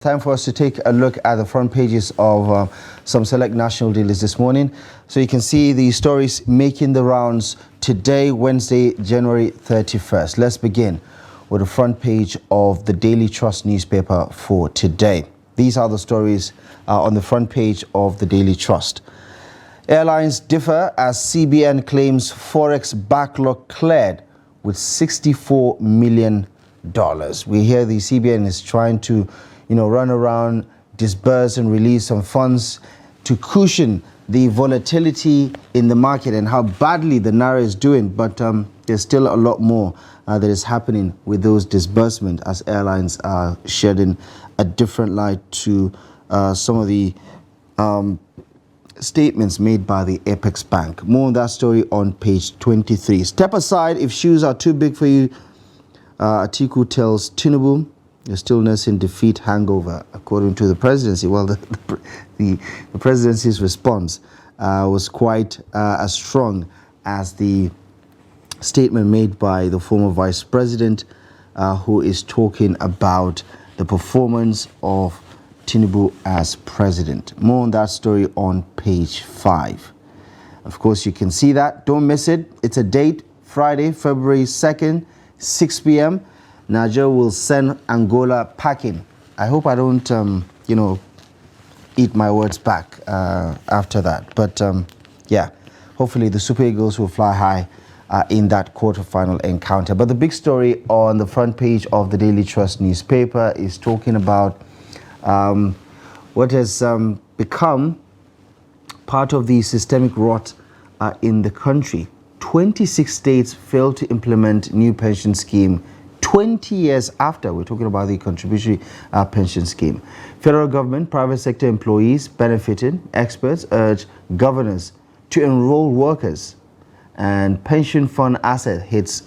Time for us to take a look at the front pages of some select national dailies this morning. So you can see the stories making the rounds today, Wednesday, January 31st. Let's begin with the front page of the Daily Trust newspaper for today. These are the stories on the front page of the Daily Trust. Airlines differ as CBN claims Forex backlog cleared with $64 million. We hear the CBN is trying to run around, disburse and release some funds to cushion the volatility in the market and how badly the Naira is doing. But there's still a lot more that is happening with those disbursements as airlines are shedding a different light to some of the statements made by the Apex Bank. More on that story on page 23. Step aside if shoes are too big for you. Atiku tells Tinubu you're still nursing defeat hangover, according to the presidency. Well, the presidency's response was quite as strong as the statement made by the former vice president, who is talking about the performance of Tinubu as president. More on that story on page 5. Of course, you can see that. Don't miss it. It's a date, Friday, February 2nd, 6 p.m. Nigeria will send Angola packing. I hope I don't, eat my words back after that. But, yeah, hopefully the Super Eagles will fly high in that quarterfinal encounter. But the big story on the front page of the Daily Trust newspaper is talking about what has become part of the systemic rot in the country. 26 states failed to implement new pension scheme 20 years after. We're talking about the contributory pension scheme. Federal government, private sector employees benefited. Experts urge governors to enroll workers. And pension fund asset hits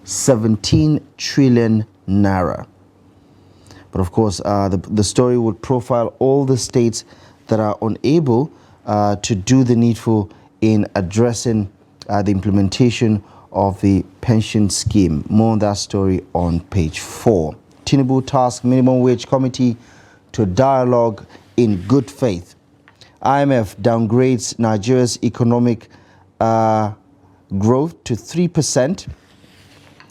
17 trillion naira. But of course, the story would profile all the states that are unable to do the needful in addressing the implementation of the pension scheme. More on that story on page 4. Tinubu tasked minimum wage committee to dialogue in good faith. IMF downgrades Nigeria's economic growth to 3%.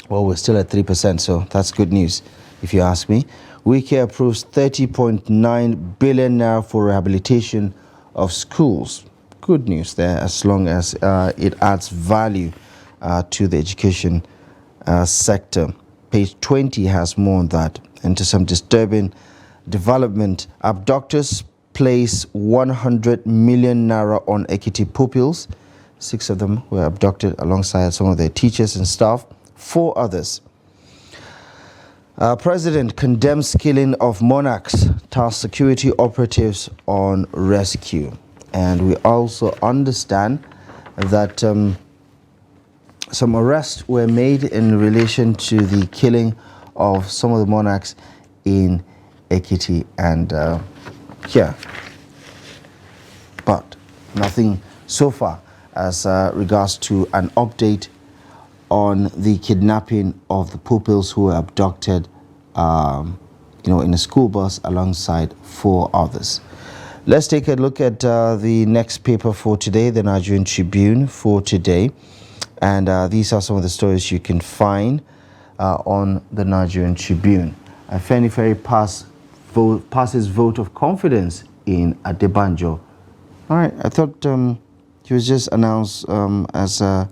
Well, we're still at 3%, so that's good news if you ask me. Wike approves 30.9 billion naira for rehabilitation of schools. Good news there, as long as it adds value to the education sector. Page 20 has more on that. And to some disturbing development, abductors place 100 million naira on Ekiti pupils. 6 of them were abducted alongside some of their teachers and staff. 4 others. President condemns killing of monarchs, tasks security operatives on rescue. And we also understand that some arrests were made in relation to the killing of some of the monarchs in Ekiti and here. But nothing so far as regards to an update on the kidnapping of the pupils who were abducted, in a school bus alongside 4 others. Let's take a look at the next paper for today, the Nigerian Tribune for today. And these are some of the stories you can find on the Nigerian Tribune. Afenifere passes vote of confidence in Adebanjo. All right, I thought he was just announced as the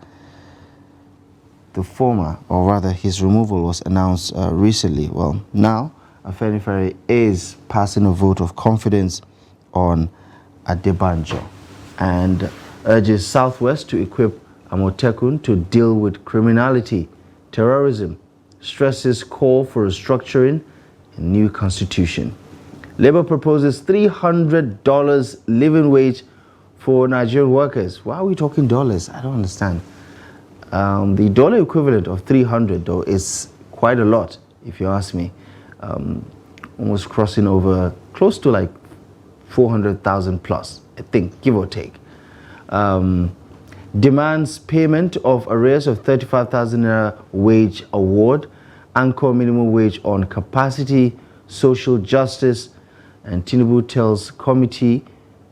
former, or rather his removal was announced recently. Well, now Afenifere is passing a vote of confidence on Adebanjo and urges Southwest to equip Amotekun to deal with criminality, terrorism, stresses call for restructuring and new constitution. Labour proposes $300 living wage for Nigerian workers. Why are we talking dollars? I don't understand. The dollar equivalent of 300 though is quite a lot, if you ask me. Almost crossing over close to like 400,000 plus, I think, give or take. Demands payment of arrears of 35,000 naira wage award, anchor minimum wage on capacity social justice, and Tinubu tells committee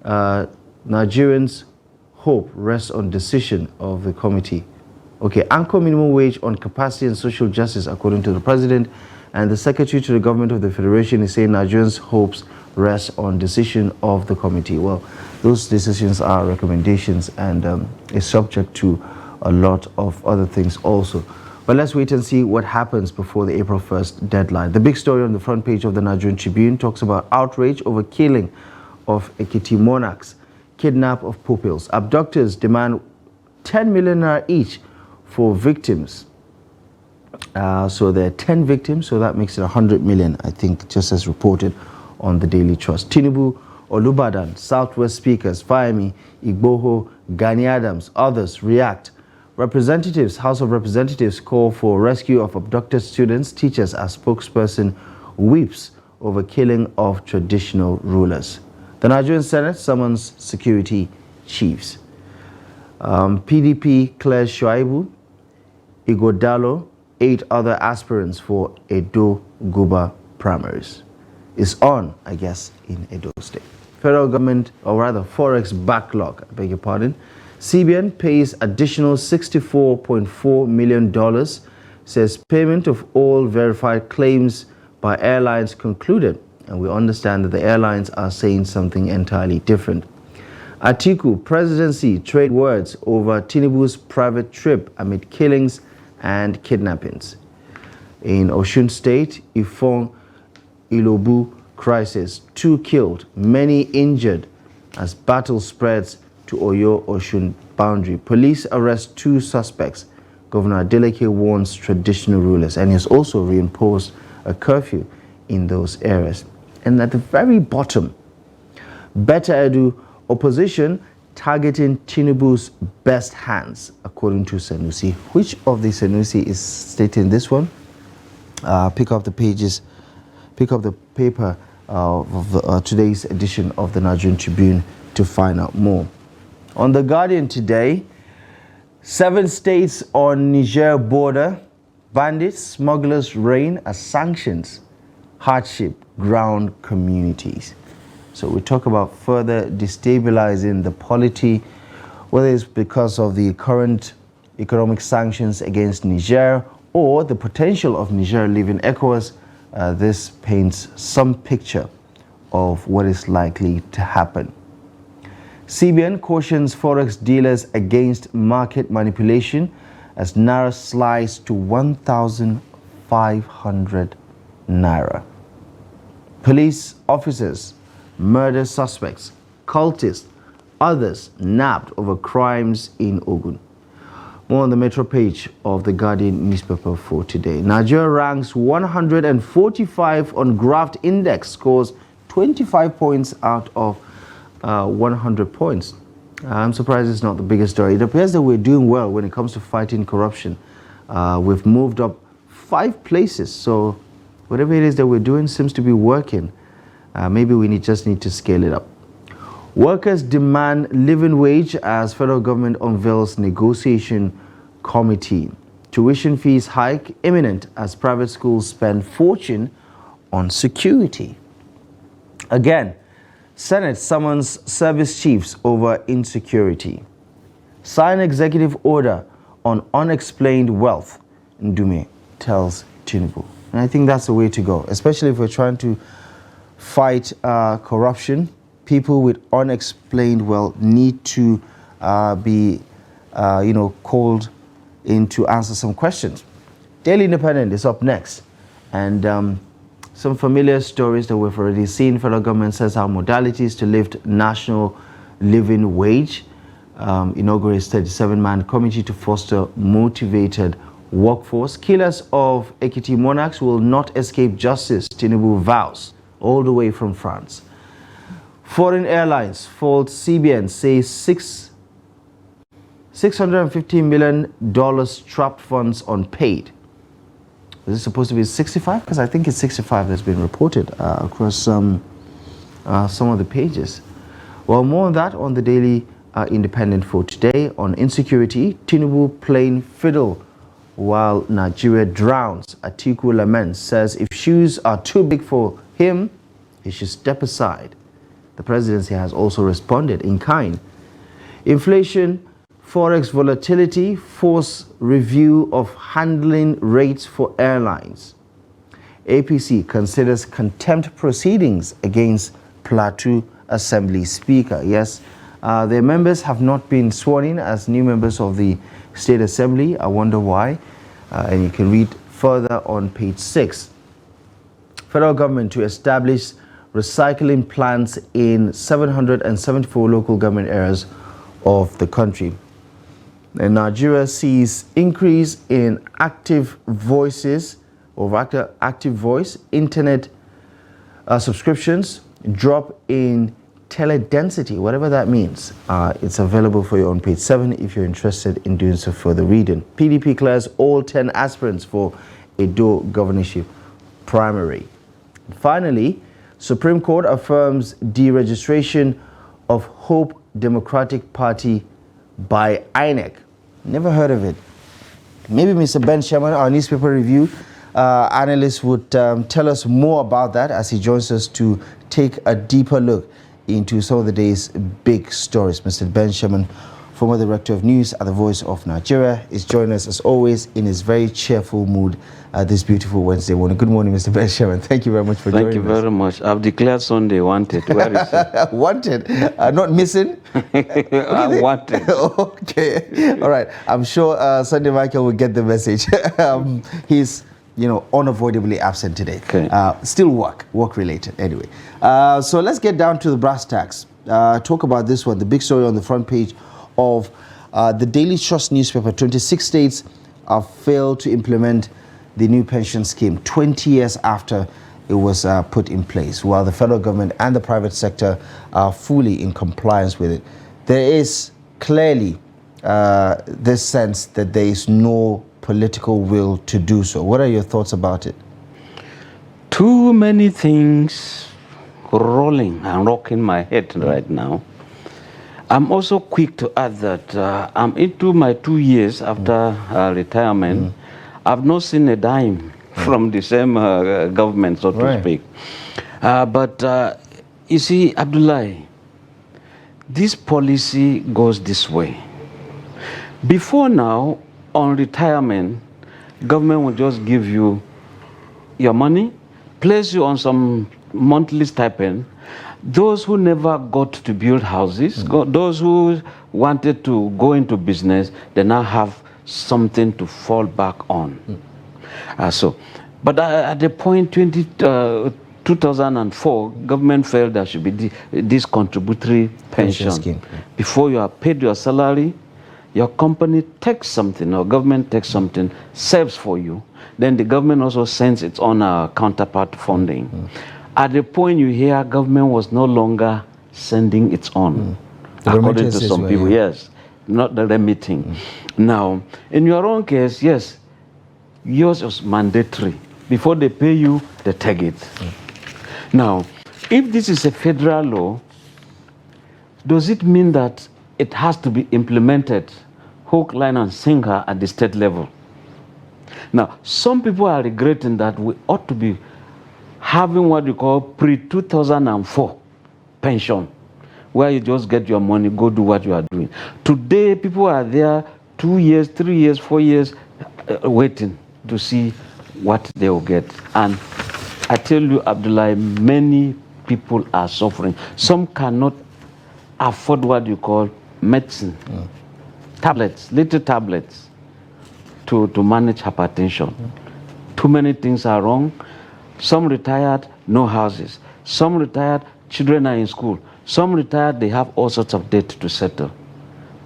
Nigerians' hope rests on decision of the committee. Okay, anchor minimum wage on capacity and social justice, according to the president, and the secretary to the government of the federation is saying Nigerians' hopes rest on decision of the committee. Well, those decisions are recommendations and is subject to a lot of other things also. But let's wait and see what happens before the April 1st deadline. The big story on the front page of the Nigerian Tribune talks about outrage over killing of Ekiti monarchs, kidnap of pupils. Abductors demand 10 million naira each for victims. So there are 10 victims, so that makes it 100 million, I think, just as reported on the Daily Trust. Tinubu, Olubadan, Southwest speakers, Fayemi, Igboho, Gani Adams, others react. Representatives, House of Representatives call for rescue of abducted students. Teachers as spokesperson weeps over killing of traditional rulers. The Nigerian Senate summons security chiefs. PDP clears Shuaibu, Igodalo, 8 other aspirants for Edo Guba primaries. Is on, I guess, in Edo State. Federal government, or rather Forex backlog, I beg your pardon. CBN pays additional $64.4 million, says payment of all verified claims by airlines concluded. And we understand that the airlines are saying something entirely different. Atiku, presidency, trade words over Tinubu's private trip amid killings and kidnappings. In Osun State, Ifon Ilobu crisis, 2 killed, many injured as battle spreads to Oyo-Osun boundary. Police arrest 2 suspects. Governor Adeleke warns traditional rulers, and he has also reimposed a curfew in those areas. And at the very bottom, Better Edu, opposition targeting Tinubu's best hands, according to Sanusi. Which of the Sanusi is stating this one? Pick up the pages, pick up the paper of today's edition of the Nigerian Tribune to find out more. On The Guardian today, 7 states on Niger border, bandits, smugglers reign as sanctions, hardship, ground communities. So we talk about further destabilizing the polity, whether it's because of the current economic sanctions against Niger or the potential of Niger leaving ECOWAS. This paints some picture of what is likely to happen. CBN cautions Forex dealers against market manipulation as Naira slides to 1,500 Naira. Police officers murder suspects, cultists, others nabbed over crimes in Ogun. More on the Metro page of the Guardian newspaper for today. Nigeria ranks 145 on Graft Index, scores 25 points out of 100 points. I'm surprised it's not the biggest story. It appears that we're doing well when it comes to fighting corruption. We've moved up 5 places, so whatever it is that we're doing seems to be working. Maybe we just need to scale it up. Workers demand living wage as federal government unveils negotiation committee. Tuition fees hike imminent as private schools spend fortune on security. Again, Senate summons service chiefs over insecurity. Sign executive order on unexplained wealth, Ndume tells Tinubu. And I think that's the way to go, especially if we're trying to fight corruption. People with unexplained wealth need to be, called in to answer some questions. Daily Independent is up next. And some familiar stories that we've already seen. Federal government says our modalities to lift national living wage. Inaugurates 37-man committee to foster motivated workforce. Killers of Ekiti monarchs will not escape justice, Tinubu vows, all the way from France. Foreign airlines fault CBN, says $650 million trapped funds unpaid. Is it supposed to be 65? Because I think it's 65 that's been reported across some of the pages. Well, more on that on the Daily Independent for today. On insecurity, Tinubu playing fiddle while Nigeria drowns. Atiku laments, says if shoes are too big for him, he should step aside. The presidency has also responded in kind. Inflation, forex volatility, force review of handling rates for airlines. APC considers contempt proceedings against Plateau Assembly Speaker. Yes, their members have not been sworn in as new members of the State Assembly. I wonder why. And you can read further on page 6. Federal government to establish recycling plants in 774 local government areas of the country. And Nigeria sees increase in active voices, or active voice, internet subscriptions, drop in teledensity, whatever that means. It's available for you on page 7 if you're interested in doing so further reading. PDP clears all 10 aspirants for Edo governorship primary. Finally, Supreme Court affirms deregistration of Hope Democratic Party by INEC. Never heard of it. Maybe Mr. Ben Sherman, our newspaper review analyst, would tell us more about that as he joins us to take a deeper look into some of the day's big stories. Mr. Ben Sherman, former director of news at the Voice of Nigeria, is joining us as always in his very cheerful mood this beautiful Wednesday morning. Good morning, Mr. Ben Sherman. Thank you very much for joining us. Thank you very much. I've declared Sunday wanted. Where is it? Wanted? Not missing? Wanted. Okay. All right. I'm sure Sunday Michael will get the message. He's unavoidably absent today. Okay. Still work related anyway. So let's get down to the brass tacks. Talk about this one, the big story on the front page of the Daily Trust newspaper. 26 states have failed to implement the new pension scheme 20 years after it was put in place, while the federal government and the private sector are fully in compliance with it. There is clearly this sense that there is no political will to do so. What are your thoughts about it? Too many things rolling and rocking my head right now. I'm also quick to add that I'm into my 2 years after retirement. I've not seen a dime from the same government, so to speak. But you see, Abdullahi, this policy goes this way. Before now, on retirement, government will just give you your money, place you on some monthly stipend. Those who never got to build houses, those who wanted to go into business, they now have something to fall back on. But at the point 2004, government felt there should be this contributory pension scheme. Before you have paid your salary, your company takes something, or government takes something, saves for you. Then the government also sends its own counterpart funding. At the point you hear government was no longer sending its own, according to some people, yes, not the remitting. Now, in your own case, yes, yours was mandatory. Before they pay you, they take it. Now, if this is a federal law, does it mean that it has to be implemented hook, line, and sinker at the state level? Now, some people are regretting that we ought to be having what you call pre-2004 pension, where you just get your money, go do what you are doing. Today, people are there 2 years, 3 years, 4 years, waiting to see what they will get. And I tell you, Abdullah, many people are suffering. Some cannot afford what you call medicine, tablets, little tablets to manage hypertension. Too many things are wrong. Some retired, no houses. Some retired, children are in school. Some retired, they have all sorts of debt to settle.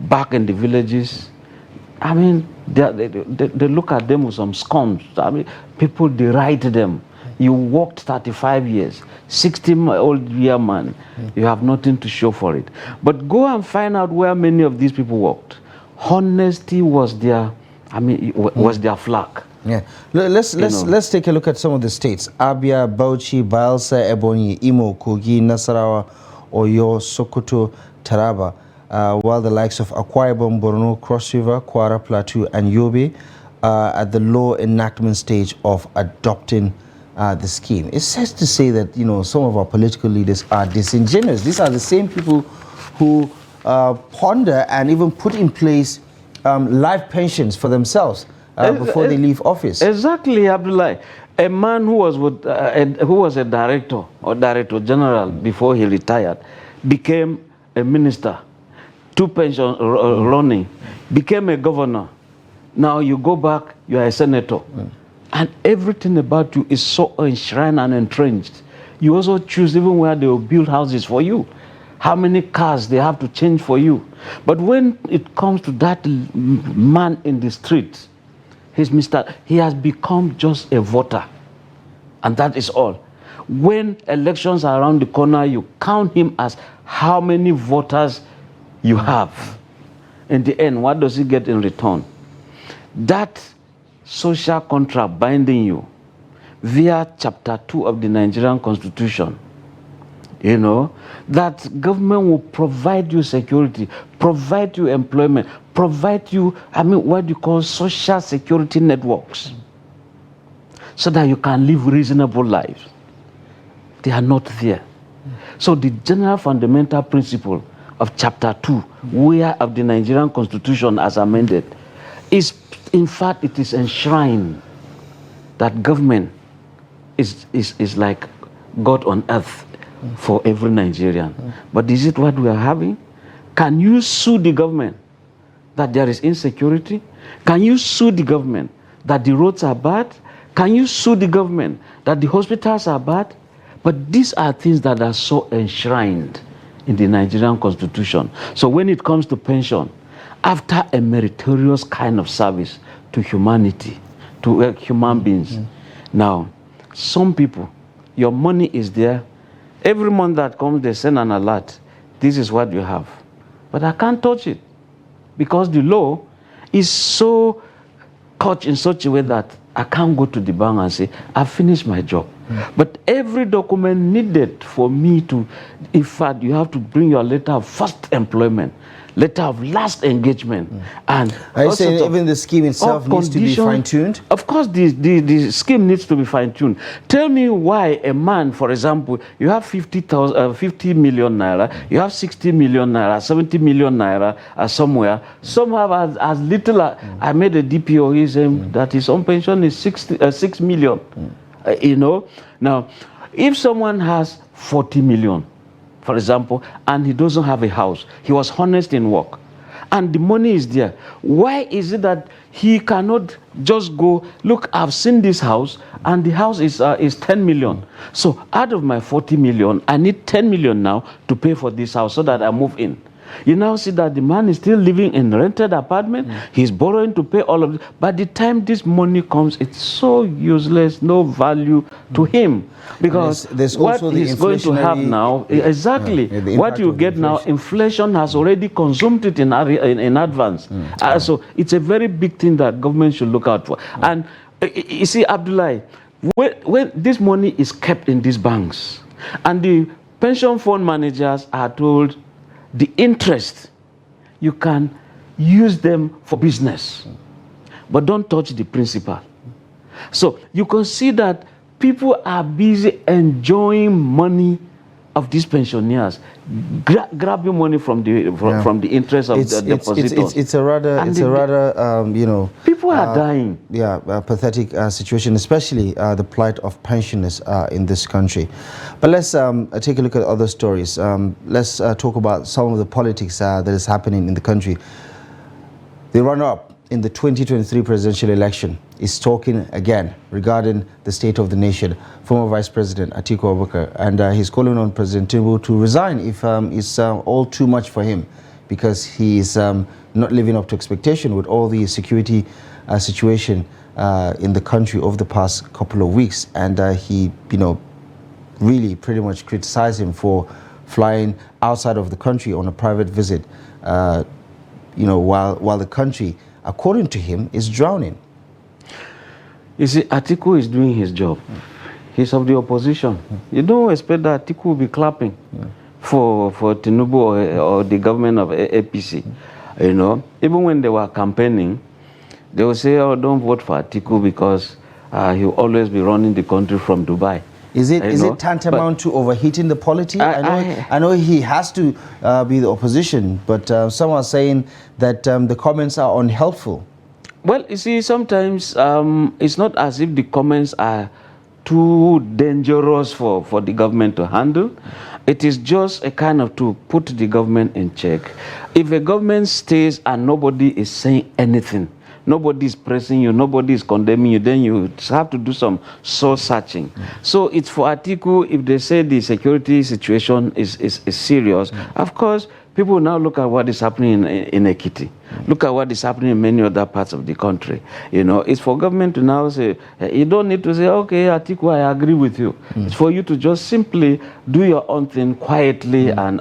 Back in the villages, I mean, they look at them with some scorn. I mean, people deride them. You worked 35 years, 60-old-year man, you have nothing to show for it. But go and find out where many of these people worked. Honesty was their, was their flag. Yeah, let's take a look at some of the states: Abia, Bauchi, Bayelsa, Ebonyi, Imo, Kogi, Nasarawa, Oyo, Sokoto, Taraba. While the likes of Akwa Ibom, Borno, Cross River, Kwara, Plateau, and Yobe are at the law enactment stage of adopting the scheme. It says to say that, you know, some of our political leaders are disingenuous. These are the same people who ponder and even put in place life pensions for themselves before they leave office. Exactly, Abdullah. A man who was with, who was a director or director general before he retired became a minister, two pension running, became a governor. Now you go back, you are a senator. And everything about you is so enshrined and entrenched. You also choose even where they will build houses for you, how many cars they have to change for you. But when it comes to that man in the street, he has become just a voter. And that is all. When elections are around the corner, you count him as how many voters you have. In the end, what does he get in return? That social contract binding you via Chapter 2 of the Nigerian Constitution, you know, that government will provide you security, provide you employment, provide you, what you call social security networks, so that you can live reasonable lives. They are not there. So the general fundamental principle of Chapter 2, where of the Nigerian Constitution as amended, is, in fact, it is enshrined that government is like God on earth for every Nigerian. But is it what we are having? Can you sue the government that there is insecurity? Can you sue the government that the roads are bad? Can you sue the government that the hospitals are bad? But these are things that are so enshrined in the Nigerian Constitution. So when it comes to pension, after a meritorious kind of service to humanity, to human beings, now, some people, your money is there. Every month that comes, they send an alert. This is what you have. But I can't touch it because the law is so couched in such a way that I can't go to the bank and say, I've finished my job. But every document needed for me to, in fact, you have to bring your letter of first employment, letter of last engagement. And are you saying even the scheme itself needs to be fine-tuned? Of course, the scheme needs to be fine-tuned. Tell me why a man, for example, you have 50 million naira, you have 60 million naira, 70 million naira somewhere. Some have as little. I made a DPO, he's that his own pension is 6 million. You know, now, if someone has 40 million, for example, and he doesn't have a house, he was honest in work, and the money is there, why is it that he cannot just go, look, I've seen this house, and the house is 10 million. So out of my 40 million, I need 10 million now to pay for this house so that I move in. You now see that the man is still living in a rented apartment. He's borrowing to pay all of it. By the time this money comes, it's so useless, no value to him. Because there's what also he's going to have now, exactly, what you get now, inflation has already consumed it in advance. So it's a very big thing that government should look out for. And you see, Abdullah, when this money is kept in these banks, and the pension fund managers are told, the interest, you can use them for business, but don't touch the principal. So you can see that people are busy enjoying money of these pensioners, grabbing money from the interest of the depositors. It's a rather you know, people are dying. Yeah, pathetic situation, especially the plight of pensioners in this country. But let's take a look at other stories. Let's talk about some of the politics that is happening in the country. The runner-up in the 2023 presidential election is talking again regarding the state of the nation. Former Vice President Atiku Abubakar, and he's calling on President Tinubu to resign if it's all too much for him, because he's not living up to expectation with all the security situation in the country over the past couple of weeks. And he, you know, really pretty much criticized him for flying outside of the country on a private visit, you know, while the country, according to him, is drowning. You see, Atiku is doing his job. He's of the opposition. You don't expect that Atiku will be clapping for Tinubu or the government of APC. You know, even when they were campaigning, they would say, oh, don't vote for Atiku because he'll always be running the country from Dubai. Is it tantamount to overheating the polity? I know he has to be the opposition, but some are saying that the comments are unhelpful. Well, you see, sometimes it's not as if the comments are too dangerous for the government to handle. It is just a kind of to put the government in check. If a government stays and nobody is saying anything, nobody is pressing you, nobody is condemning you, then you have to do some soul searching. So it's for Atiku, if they say the security situation is serious, of course, people now look at what is happening in Ekiti. Look at what is happening in many other parts of the country. You know, it's for government to now say, you don't need to say, okay, Atiku, I agree with you. It's for you to just simply do your own thing quietly and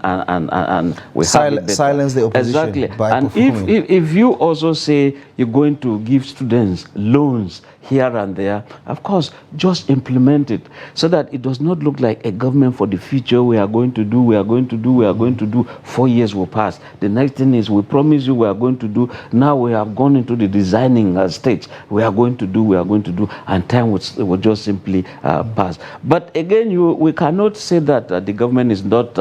we silence the opposition. Exactly. And if you also say you're going to give students loans here and there, of course, just implement it so that it does not look like a government for the future. We are going to do. 4 years will pass. The next thing is we promise you we are going to do. Now we have gone into the designing stage. We are going to do, and time will just simply pass. But again, we cannot say that the government is not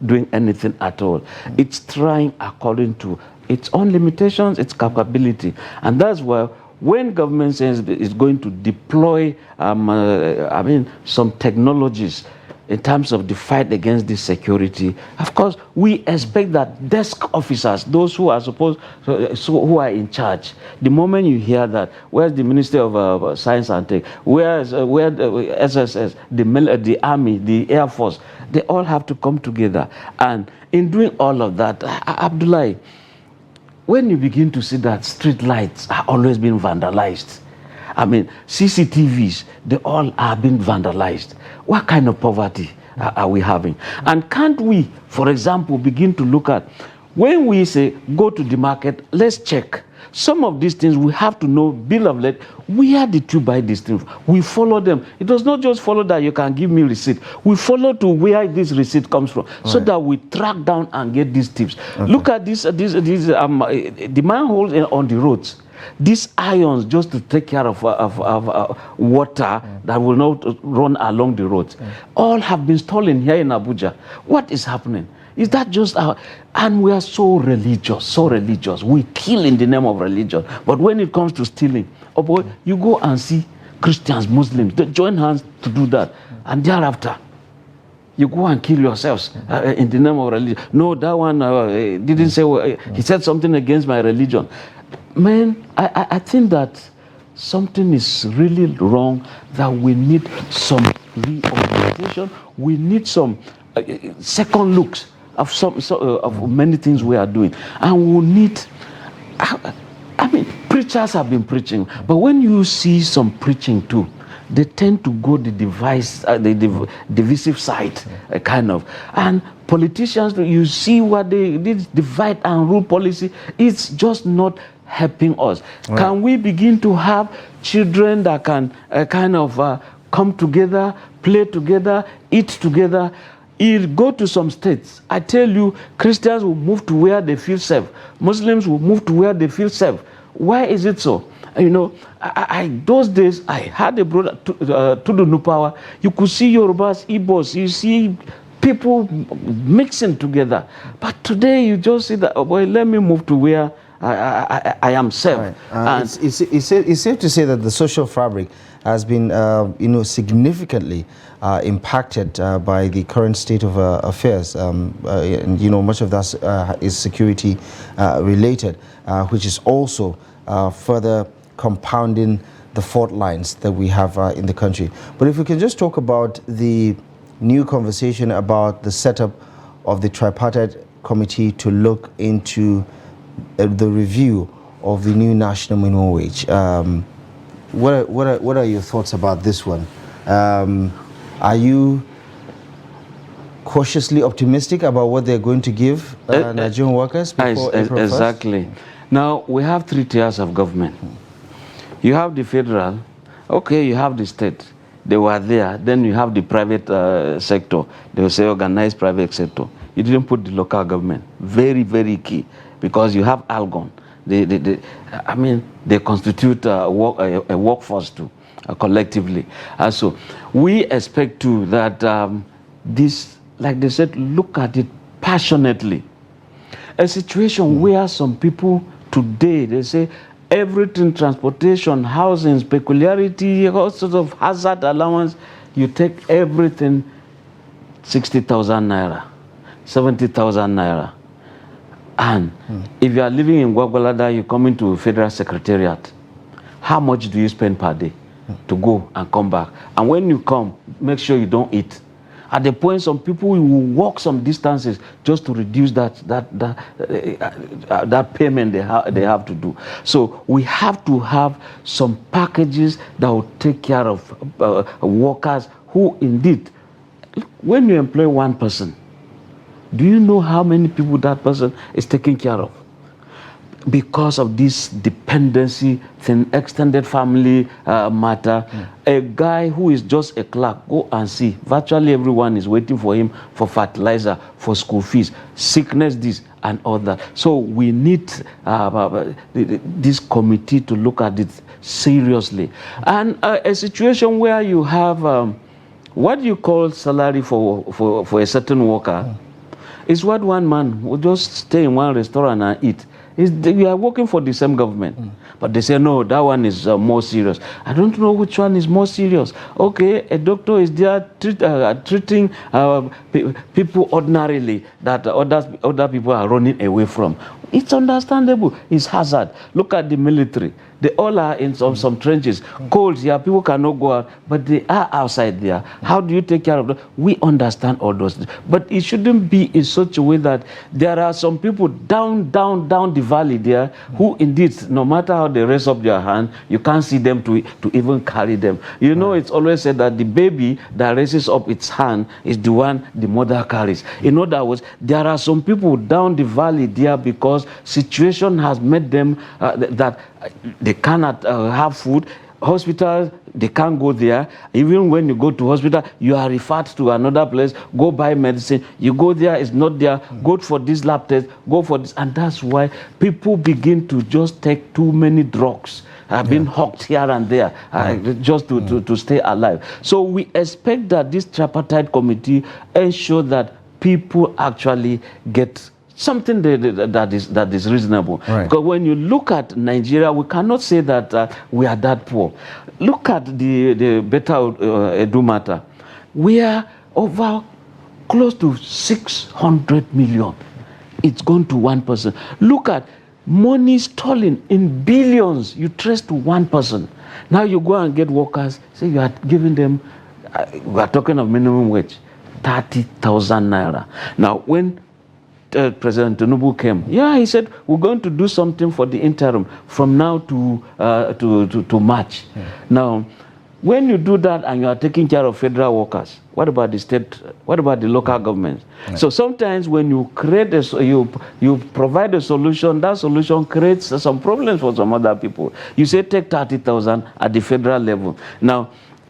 doing anything at all. It's trying according to its own limitations, its capability, and that's why when government says it's going to deploy, some technologies in terms of the fight against this security, of course, we expect that desk officers, those who are who are in charge, the moment you hear that, where's the Ministry of Science and Tech, where the SSS, the Army, the Air Force, they all have to come together. And in doing all of that, Abdullahi, when you begin to see that street lights are always being vandalized, I mean, CCTVs, they all are being vandalized. What kind of poverty are we having? And can't we, for example, begin to look at, when we say go to the market, let's check. Some of these things we have to know, bill of lading, where did you buy these things? We follow them. It does not just follow that you can give me receipt. We follow to where this receipt comes from, so that we track down and get these tips. Okay. Look at the manholes on the roads. These ions just to take care of water that will not run along the roads, all have been stolen here in Abuja. What is happening? Is that just our... And we are so religious. We kill in the name of religion. But when it comes to stealing, oh boy, you go and see Christians, Muslims, they join hands to do that. And thereafter, you go and kill yourselves in the name of religion. No, that one didn't say... he said something against my religion. Man, I think that something is really wrong, that we need some reorientation. We need some second looks of of many things we are doing. And we need, I mean, preachers have been preaching, but when you see some preaching too, they tend to go the divisive side, kind of. And politicians, you see what this divide and rule policy, it's just not helping us. Right. Can we begin to have children that can come together, play together, eat together? You go to some states, I tell you, Christians will move to where they feel safe. Muslims will move to where they feel safe. Why is it so? You know, those days, I had a brother, to the Nupawa. You could see Yorubas, Igbos, you see people mixing together. But today, you just see that, oh boy, let me move to where I am safe. Right. And it's safe to say that the social fabric has been, significantly impacted by the current state of affairs. And, much of that is security related, which is also further compounding the fault lines that we have in the country. But if we can just talk about the new conversation about the setup of the tripartite committee to look into the review of the new national minimum wage. What are your thoughts about this one? Are you cautiously optimistic about what they're going to give Nigerian workers before April 1st? Exactly. Now, we have 3 tiers of government. You have the federal, okay, you have the state. They were there. Then you have the private sector. They will say organized private sector. You didn't put the local government. Very, very key. Because you have Algon. They constitute a workforce too. collectively. So we expect too that this, like they said, look at it passionately. A situation where some people today, they say everything, transportation, housing, peculiarity, all sorts of hazard allowance, you take everything 60,000 naira, 70,000 naira. And if you are living in Gwagwalada, you come into a federal secretariat. How much do you spend per day to go and come back? And when you come, make sure you don't eat. At the point, some people will walk some distances just to reduce that payment they have to do. So we have to have some packages that will take care of workers who indeed, when you employ one person, do you know how many people that person is taking care of? Because of this dependency thing, extended family matter, a guy who is just a clerk, go and see, virtually everyone is waiting for him for fertilizer, for school fees, sickness, this and all that. So we need this committee to look at it seriously. And a situation where you have what you call salary for a certain worker is what one man will just stay in one restaurant and eat. We are working for the same government, but they say no, that one is more serious. I don't know which one is more serious. Okay, a doctor is there treating people ordinarily that other people are running away from. It's understandable. It's hazard. Look at the military. They all are in some trenches. Cold, yeah, people cannot go out, but they are outside there. How do you take care of them? We understand all those things. But it shouldn't be in such a way that there are some people down the valley there who indeed, no matter how they raise up their hand, you can't see them to even carry them. You know, it's always said that the baby that raises up its hand is the one the mother carries. In other words, there are some people down the valley there because situation has made them that they cannot have food. Hospitals, they can't go there. Even when you go to hospital, you are referred to another place, go buy medicine. You go there, it's not there. Go for this lab test, go for this. And that's why people begin to just take too many drugs. Being hooked here and there just to stay alive. So we expect that this tripartite committee ensure that people actually get something that is reasonable. Right. Because when you look at Nigeria, we cannot say that we are that poor. Look at the Better Edu matter. We are over close to 600 million. It's gone to one person. Look at money stolen in billions. You trace to one person. Now you go and get workers. Say you are giving them. We are talking of minimum wage, 30,000 naira. Now when President Tinubu came, he said we're going to do something for the interim from now to March. Now, when you do that and you are taking care of federal workers, what about the state? What about the local governments? So sometimes when you create you provide a solution, that solution creates some problems for some other people. You say take 30,000 at the federal level. Now,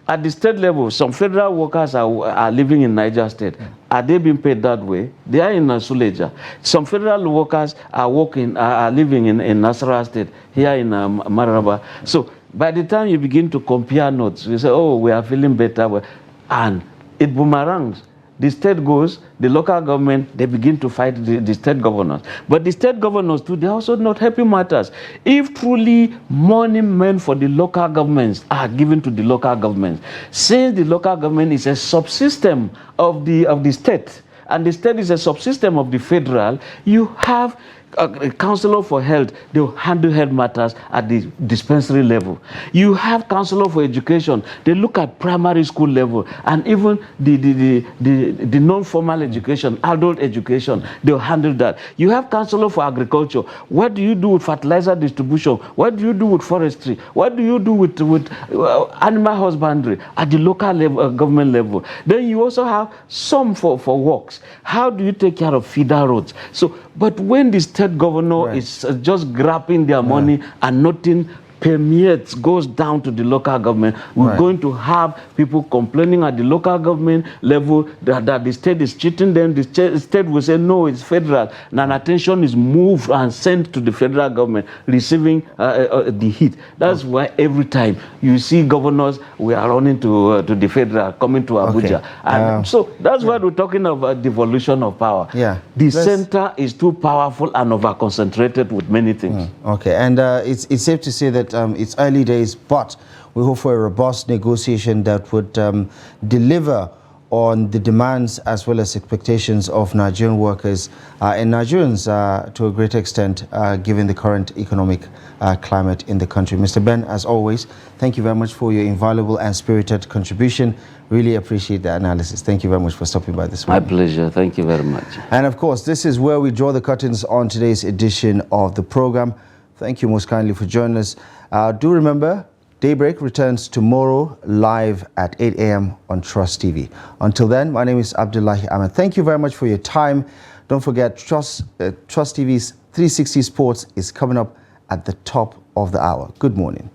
at the state level, some federal workers are living in Niger State. Are they being paid that way? They are in Suleja. Some federal workers are living in Nasarawa State, here in Maraba. So by the time you begin to compare notes, you say, oh, we are feeling better. And it boomerangs. The state goes, the local government, they begin to fight the state governors. But the state governors too, they're also not helping matters. If truly money meant for the local governments are given to the local governments, since the local government is a subsystem of the state, and the state is a subsystem of the federal, you have a counselor for health, they will handle health matters at the dispensary level. You have counselor for education, they look at primary school level, and even the non-formal education, adult education, they will handle that. You have counselor for agriculture. What do you do with fertilizer distribution? What do you do with forestry? What do you do with animal husbandry at the local level, government level? Then you also have some for works. How do you take care of feeder roads? So, but when the state governor is just grabbing their money and nothing permeates, goes down to the local government. We're Right. going to have people complaining at the local government level that the state is cheating them. The state will say, no, it's federal. And attention is moved and sent to the federal government, receiving the heat. That's why every time you see governors, we are running to the federal, coming to Abuja. Okay. And so that's why we're talking about devolution of power. Yeah. The center is too powerful and over-concentrated with many things. Okay, and it's safe to say that it's early days, but we hope for a robust negotiation that would deliver on the demands as well as expectations of Nigerian workers and Nigerians to a great extent, given the current economic climate in the country. Mr. Ben, as always, thank you very much for your invaluable and spirited contribution. Really appreciate the analysis. Thank you very much for stopping by this morning. My pleasure. Thank you very much. And of course, this is where we draw the curtains on today's edition of the program. Thank you most kindly for joining us. Do remember, Daybreak returns tomorrow live at 8 a.m. on Trust TV. Until then, my name is Abdullahi Ahmed. Thank you very much for your time. Don't forget, Trust TV's 360 Sports is coming up at the top of the hour. Good morning.